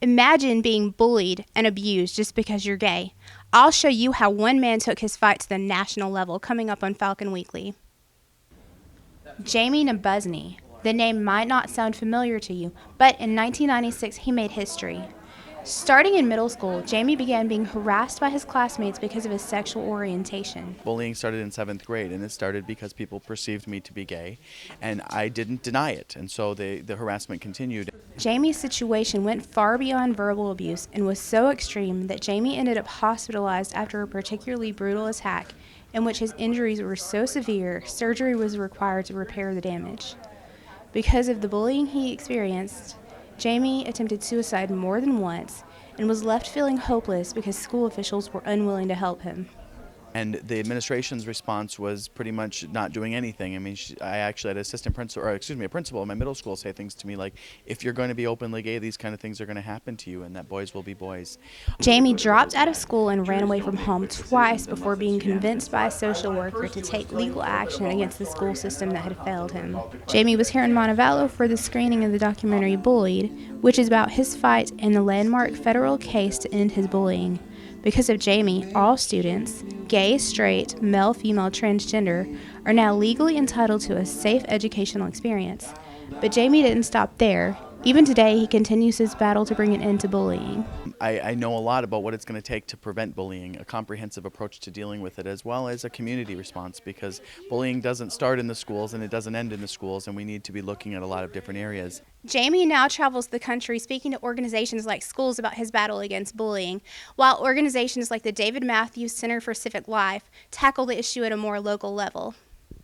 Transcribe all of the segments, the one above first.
Imagine being bullied and abused just because you're gay. I'll show you how one man took his fight to the national level, coming up on Falcon Weekly. Jamie Nabozny. The name might not sound familiar to you, but in 1996 he made history. Starting in middle school, Jamie began being harassed by his classmates because of his sexual orientation. Bullying started in 7th grade, and it started because people perceived me to be gay, and I didn't deny it, and so the harassment continued. Jamie's situation went far beyond verbal abuse and was so extreme that Jamie ended up hospitalized after a particularly brutal attack in which his injuries were so severe, surgery was required to repair the damage. Because of the bullying he experienced, Jamie attempted suicide more than once and was left feeling hopeless because school officials were unwilling to help him. And the administration's response was pretty much not doing anything. I mean, I actually had a principal in my middle school say things to me like, if you're going to be openly gay, these kind of things are going to happen to you, and that boys will be boys. Jamie dropped out of school and ran away from home twice before being convinced by a social worker to take legal action against the school system that had failed him. Jamie was here in Montevallo for the screening of the documentary Bullied, which is about his fight in the landmark federal case to end his bullying. Because of Jamie, all students, gay, straight, male, female, transgender, are now legally entitled to a safe educational experience. But Jamie didn't stop there. Even today, he continues his battle to bring an end to bullying. I know a lot about what it's going to take to prevent bullying, a comprehensive approach to dealing with it, as well as a community response, because bullying doesn't start in the schools and it doesn't end in the schools, and we need to be looking at a lot of different areas. Jamie now travels the country speaking to organizations like schools about his battle against bullying, while organizations like the David Matthews Center for Civic Life tackle the issue at a more local level.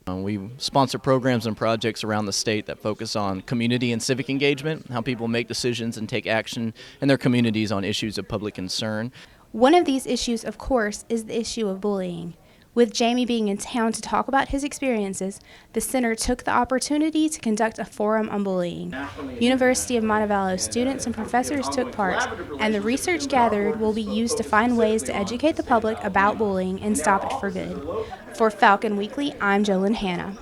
We sponsor programs and projects around the state that focus on community and civic engagement, how people make decisions and take action in their communities on issues of public concern. One of these issues, of course, is the issue of bullying. With Jamie being in town to talk about his experiences, the center took the opportunity to conduct a forum on bullying. University of Montevallo students and professors took part, and the research gathered will be used to find ways to educate the public about bullying and stop it for good. For Falcon Weekly, I'm Jolyn Hannah.